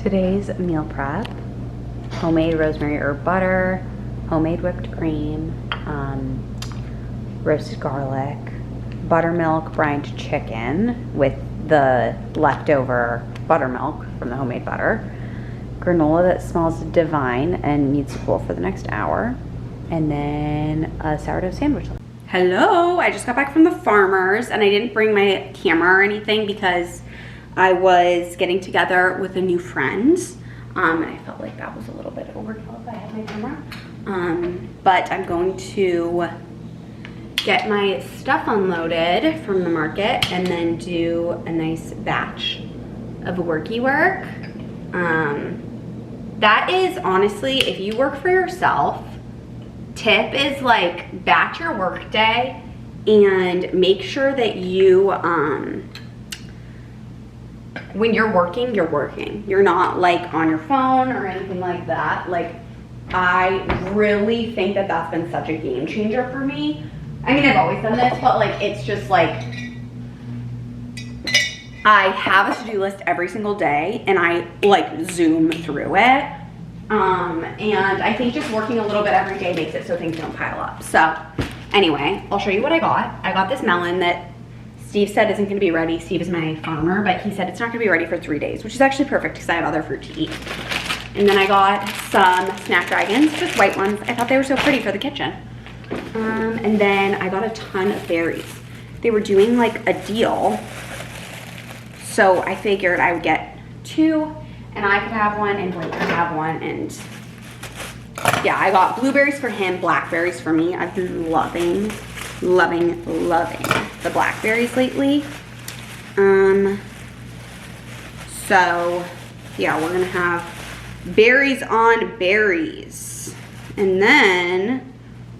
Today's meal prep: homemade rosemary herb butter, homemade whipped cream, roasted garlic, buttermilk brined chicken with the leftover buttermilk from the homemade butter, granola that smells divine and needs to cool for the next hour, and then a sourdough sandwich. Hello, I just got back from the farmers and I didn't bring my camera or anything because I was getting together with a new friend, and I felt like that was a little bit overkill if I had my camera. But I'm going to get my stuff unloaded from the market and then do a nice batch of worky work. That is honestly, if you work for yourself, tip is like batch your work day and make sure that you, when you're working, you're working. You're not like on your phone or anything like that. Like, I really think that that's been such a game changer for me. I mean, I've always done this, but like, it's just like, I have a to-do list every single day and I like zoom through it. And I think just working a little bit every day makes it so things don't pile up. So anyway, I'll show you what I got. I got this melon that Steve said isn't gonna be ready. Steve is my farmer, but he said it's not gonna be ready for 3 days, which is actually perfect because I have other fruit to eat. And then I got some snapdragons, just white ones. I thought they were so pretty for the kitchen. And then I got a ton of berries. They were doing like a deal, so I figured I would get 2 and I could have one and Blake could have one. And yeah, I got blueberries for him, blackberries for me. I've been loving the blackberries lately. So yeah, we're gonna have berries on berries. And then,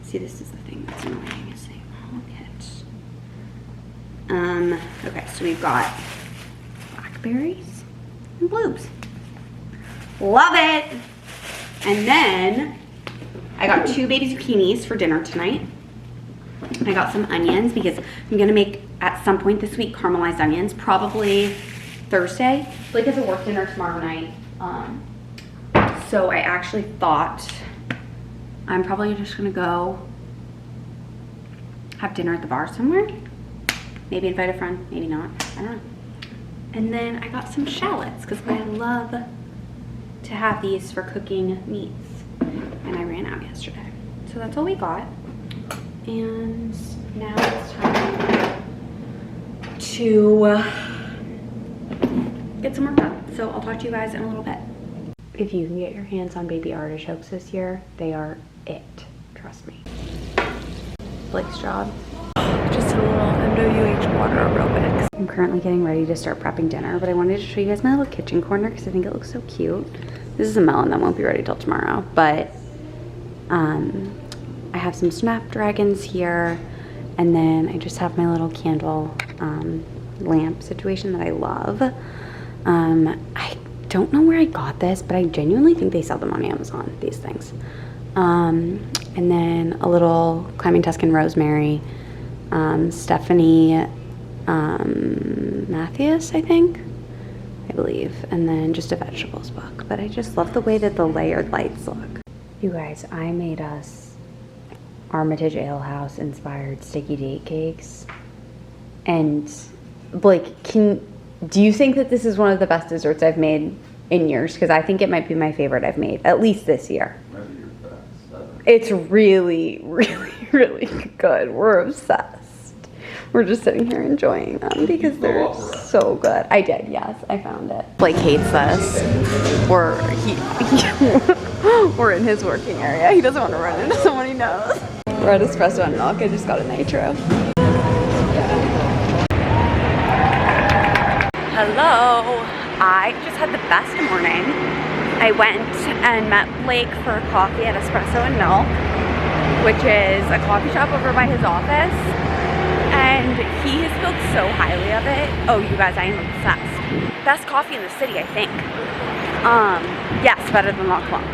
see, this is the thing that's annoying, is they all get, okay, so we've got blackberries and blues. Love it. And then I got 2 baby zucchinis for dinner tonight. I got some onions because I'm gonna make at some point this week caramelized onions, probably Thursday. Blake has a work dinner tomorrow night. So I actually thought I'm probably just gonna go have dinner at the bar somewhere. Maybe invite a friend, maybe not, I don't know. And then I got some shallots because I love to have these for cooking meats. And I ran out yesterday. So that's all we got. And now it's time to get some work done. So I'll talk to you guys in a little bit. If you can get your hands on baby artichokes this year, they are it, trust me. Blake's job. Just a little MWH water aerobics. I'm currently getting ready to start prepping dinner, but I wanted to show you guys my little kitchen corner because I think it looks so cute. This is a melon that won't be ready till tomorrow, but I have some snapdragons here, and then I just have my little candle lamp situation that I love. I don't know where I got this, but I genuinely think they sell them on Amazon, these things. And then a little Climbing Tuscan rosemary, Stephanie Mathias, I think, I believe, and then just a vegetables book. But I just love the way that the layered lights look. You guys, I made us Armitage Ale House inspired sticky date cakes. And Blake, do you think that this is one of the best desserts I've made in years? Because I think it might be my favorite I've made, at least this year. Maybe your best. It's really, really, really good. We're obsessed. We're just sitting here enjoying them because they're so good. I did, yes, I found it. Blake hates this. We're in his working area. He doesn't want to run into someone he knows. We're at Espresso and Milk. I just got a nitro. Hello. I just had the best morning. I went and met Blake for coffee at Espresso and Milk, which is a coffee shop over by his office. And he has spoke so highly of it. Oh, you guys, I am obsessed. Best coffee in the city, I think. Yes, better than La Colombe.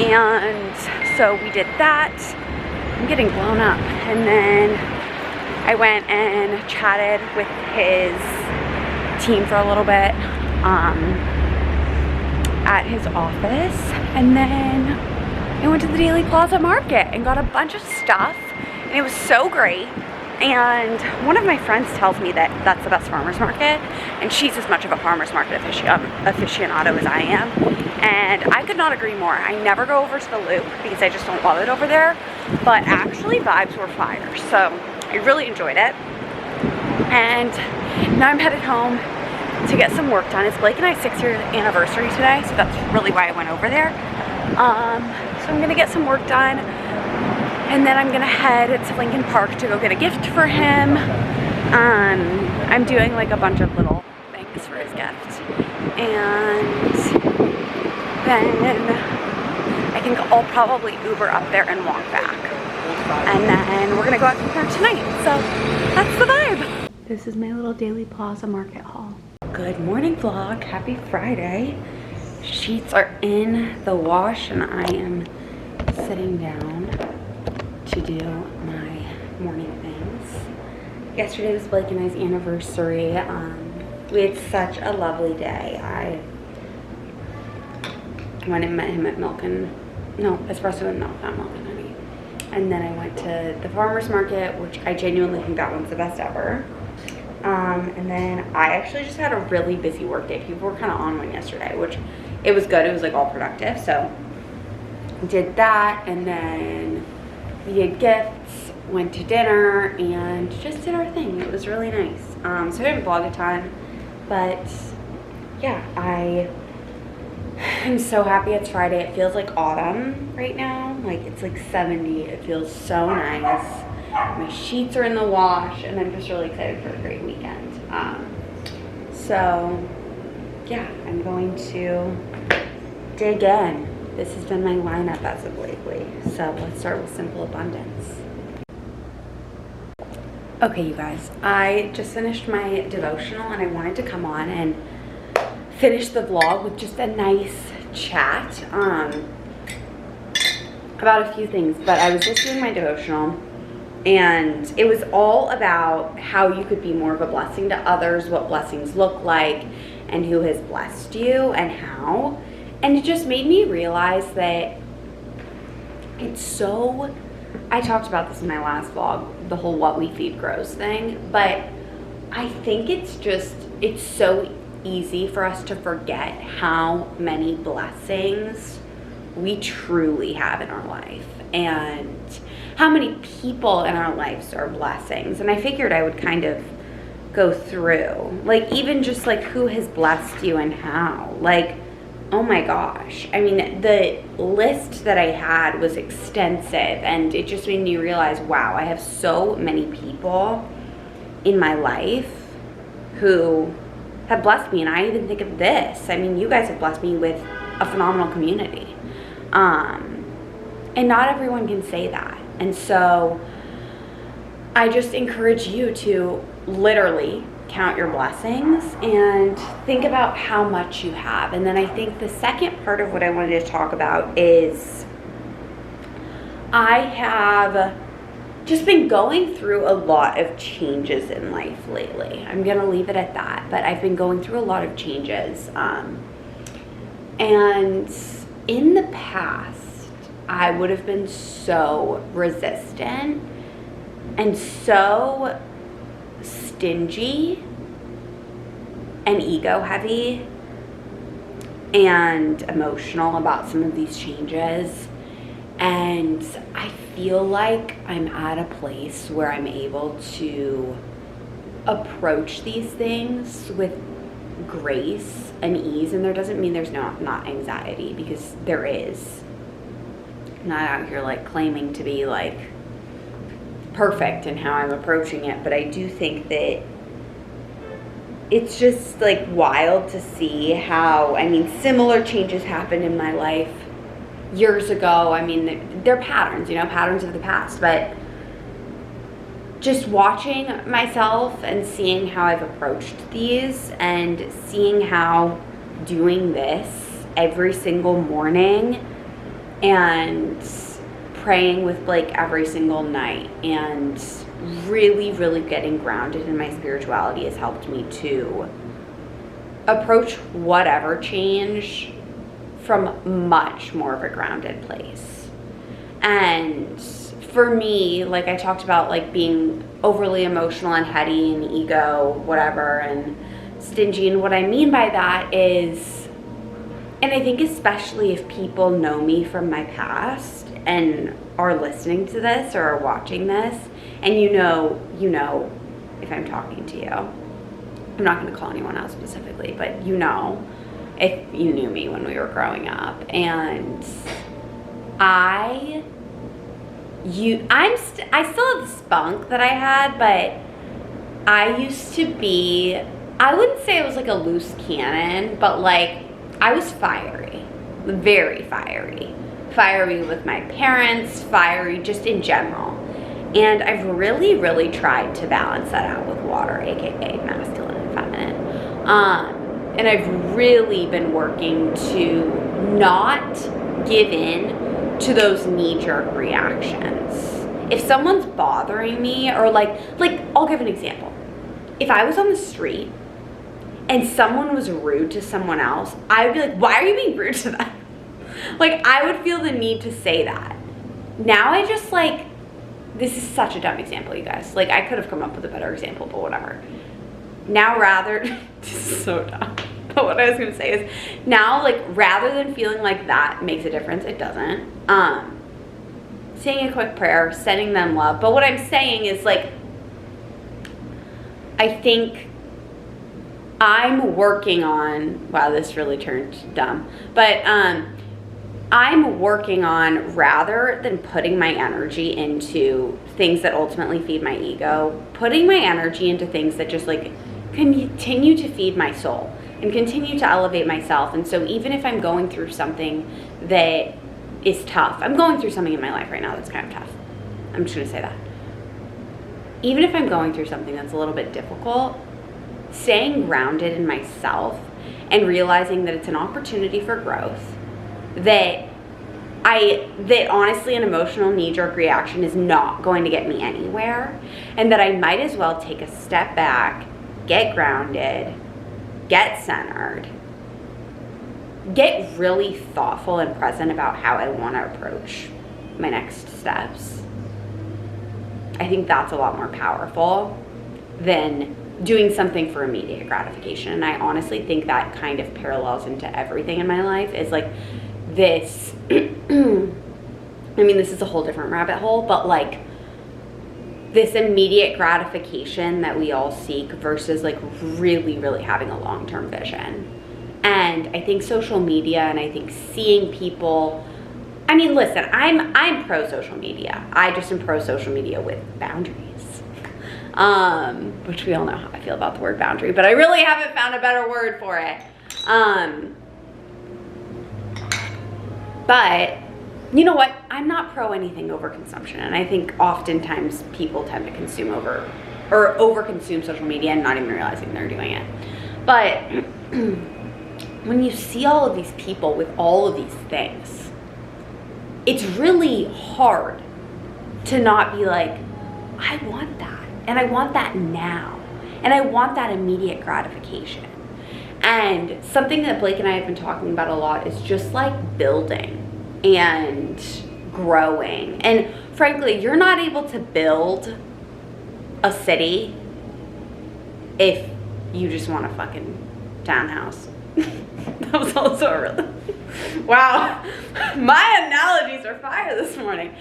And so we did that. I'm getting blown up. And then I went and chatted with his team for a little bit. at his office, and then I went to the Daily Plaza Market and got a bunch of stuff, and it was so great. And one of my friends tells me that that's the best farmer's market, and she's as much of a farmer's market aficionado as I am, and I could not agree more. I never go over to the Loop because I just don't love it over there, but actually vibes were fire, so I really enjoyed it. And now I'm headed home to get some work done. It's Blake and I's 6-year anniversary today, so that's really why I went over there. So I'm gonna get some work done, and then I'm gonna head to Lincoln Park to go get a gift for him. I'm doing like a bunch of little things for his gift, and then I think I'll probably Uber up there and walk back, and then we're gonna go out to dinner tonight. So that's the vibe. This is my little Daily Plaza Market haul. Good morning vlog, happy Friday. Sheets are in the wash and I am sitting down to do my morning things. Yesterday was Blake and I's anniversary. We had such a lovely day. I went and met him at Espresso and Milk, not Milk and Honey. And then I went to the farmer's market, which I genuinely think that one's the best ever. And then I actually just had a really busy work day. People were kind of on one yesterday, which it was good. It was like all productive. So did that, and then we did gifts, went to dinner, and just did our thing. It was really nice. So I didn't vlog a ton, but yeah, I'm so happy it's Friday. It feels like autumn right now. Like it's like 70. It feels so nice. My sheets are in the wash, and I'm just really excited for a great weekend. So yeah, I'm going to dig in. This has been my lineup as of lately. So let's start with Simple Abundance. Okay, you guys, I just finished my devotional, and I wanted to come on and finish the vlog with just a nice chat about a few things. But I was just doing my devotional, and it was all about how you could be more of a blessing to others, what blessings look like, and who has blessed you and how. And it just made me realize that it's so, I talked about this in my last vlog, the whole what we feed grows thing, but I think it's so easy for us to forget how many blessings we truly have in our life, and how many people in our lives are blessings. And I figured I would kind of go through, like, even just like who has blessed you and how. Like, oh my gosh, I mean, the list that I had was extensive, and it just made me realize, wow, I have so many people in my life who have blessed me. And I even think of this, I mean, you guys have blessed me with a phenomenal community, and not everyone can say that. And so I just encourage you to literally count your blessings and think about how much you have. And then I think the second part of what I wanted to talk about is I have just been going through a lot of changes in life lately. I'm gonna leave it at that, but I've been going through a lot of changes. And in the past, I would have been so resistant and so stingy and ego heavy and emotional about some of these changes. And I feel like I'm at a place where I'm able to approach these things with grace and ease. And there doesn't mean there's not anxiety, because there is. I'm not out here like claiming to be like perfect in how I'm approaching it, but I do think that it's just like wild to see how, I mean, similar changes happened in my life years ago. I mean, they're patterns, you know, patterns of the past, but just watching myself and seeing how I've approached these, and seeing how doing this every single morning and praying with Blake every single night and really, really getting grounded in my spirituality has helped me to approach whatever change from much more of a grounded place. And for me, like I talked about, like being overly emotional and heady and ego, whatever, and stingy. And what I mean by that is, and I think especially if people know me from my past and are listening to this or are watching this, and you know if I'm talking to you. I'm not going to call anyone out specifically, but you know if you knew me when we were growing up. And I still have the spunk that I had, but I used to be, I wouldn't say I was like a loose cannon, but like I was fiery, very fiery. Fiery with my parents, fiery just in general. And I've really, really tried to balance that out with water, aka masculine and feminine. And I've really been working to not give in to those knee-jerk reactions. If someone's bothering me, or like I'll give an example. If I was on the street and someone was rude to someone else, I would be like, why are you being rude to them? Like, I would feel the need to say that. Now I just like, this is such a dumb example, you guys. Like, I could have come up with a better example, but whatever. Now this is so dumb. But what I was gonna say is, now, like, rather than feeling like that makes a difference, it doesn't. Saying a quick prayer, sending them love. But what I'm saying is, like, I think I'm working on, wow, this really turned dumb. But I'm working on, rather than putting my energy into things that ultimately feed my ego, putting my energy into things that just like continue to feed my soul and continue to elevate myself. And so even if I'm going through something that is tough, I'm going through something in my life right now that's kind of tough. I'm just gonna say that. Even if I'm going through something that's a little bit difficult, staying grounded in myself and realizing that it's an opportunity for growth, that honestly an emotional knee-jerk reaction is not going to get me anywhere, and that I might as well take a step back, get grounded, get centered, get really thoughtful and present about how I want to approach my next steps. I think that's a lot more powerful than doing something for immediate gratification. And I honestly think that kind of parallels into everything in my life. Is like this, I mean, this is a whole different rabbit hole, but like this immediate gratification that we all seek versus like really, really having a long-term vision. And I think social media, and I think seeing people, I mean, listen, I'm pro social media. I just am pro social media with boundaries. Which we all know how I feel about the word boundary, but I really haven't found a better word for it. But you know what? I'm not pro anything overconsumption, and I think oftentimes people tend to overconsume social media and not even realizing they're doing it. But when you see all of these people with all of these things, it's really hard to not be like, I want that, and I want that now, and I want that immediate gratification. And something that Blake and I have been talking about a lot is just like building and growing. And frankly, you're not able to build a city if you just want a fucking townhouse. That was also a really, wow, my analogies are fire this morning.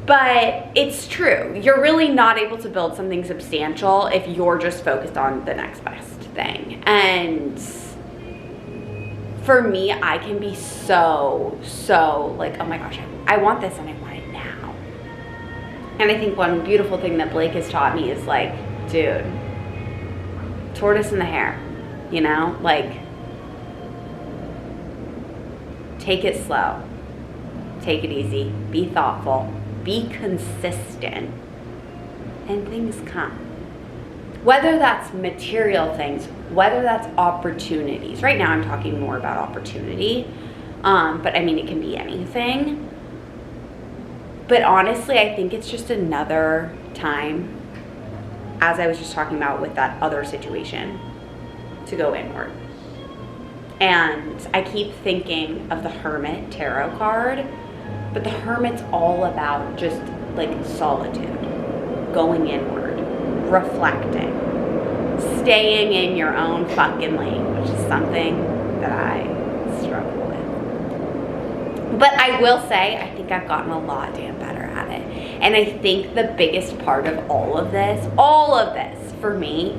But it's true. You're really not able to build something substantial if you're just focused on the next best thing. And for me, I can be so like, oh my gosh, I want this and I want it now. And I think one beautiful thing that Blake has taught me is like, dude, tortoise in the hare, you know? Like, take it slow, take it easy, be thoughtful, be consistent, and things come. Whether that's material things, whether that's opportunities. Right now I'm talking more about opportunity, but I mean, it can be anything. But honestly, I think it's just another time, as I was just talking about with that other situation, to go inward And I keep thinking of the Hermit tarot card, but the Hermit's all about just like solitude, going inward, reflecting, staying in your own fucking lane, which is something that I struggle with. But I will say, I think I've gotten a lot damn better at it. And I think the biggest part of all of this for me,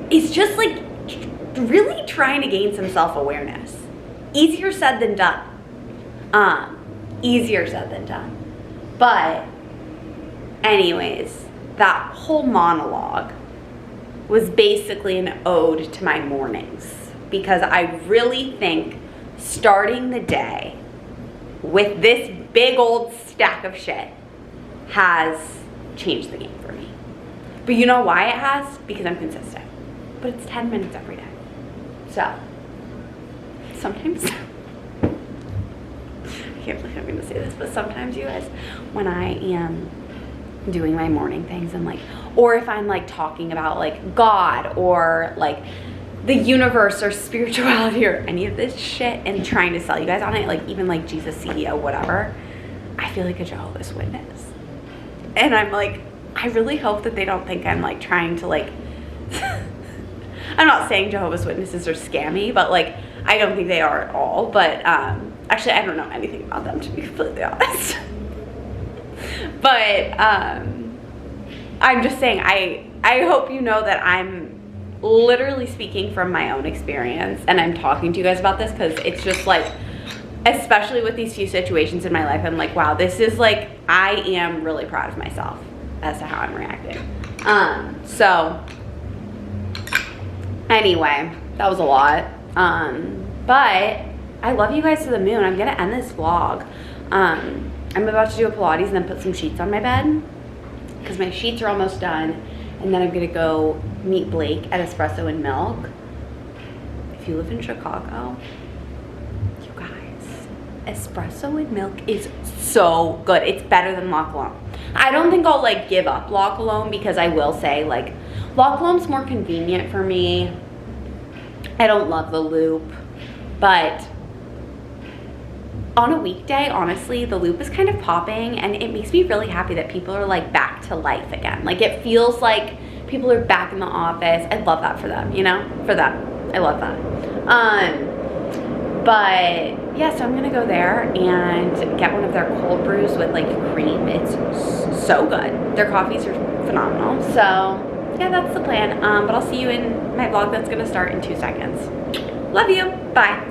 is just like really trying to gain some self-awareness. Easier said than done. Easier said than done. But anyways, that whole monologue was basically an ode to my mornings, because I really think starting the day with this big old stack of shit has changed the game for me. But you know why it has? Because I'm consistent. But it's 10 minutes every day. So, sometimes, I can't believe I'm going to say this, but sometimes, you guys, when I am doing my morning things and like, or if I'm like talking about like God or like the universe or spirituality or any of this shit and trying to sell you guys on it, like even like Jesus CEO, whatever, I feel like a Jehovah's Witness. And I'm like, I really hope that they don't think I'm like trying to like, I'm not saying Jehovah's Witnesses are scammy, but like, I don't think they are at all. But actually, I don't know anything about them, to be completely honest. But I'm just saying, I hope you know that I'm literally speaking from my own experience, and I'm talking to you guys about this because it's just like, especially with these few situations in my life, I'm like, wow, this is like, I am really proud of myself as to how I'm reacting. So anyway, that was a lot. But I love you guys to the moon. I'm gonna end this vlog. I'm about to do a Pilates and then put some sheets on my bed because my sheets are almost done. And then I'm gonna go meet Blake at Espresso and Milk. If you live in Chicago, you guys, Espresso and Milk is so good. It's better than La Colombe. I don't think I'll like give up La Colombe because I will say like La Colombe's more convenient for me. I don't love the Loop, but on a weekday, honestly, the Loop is kind of popping and it makes me really happy that people are like back to life again. Like it feels like people are back in the office. I love that for them, you know, for them. I love that. But yeah, so I'm gonna go there and get one of their cold brews with like cream. It's so good. Their coffees are phenomenal. So yeah, that's the plan. But I'll see you in my vlog that's gonna start in 2 seconds. Love you, bye.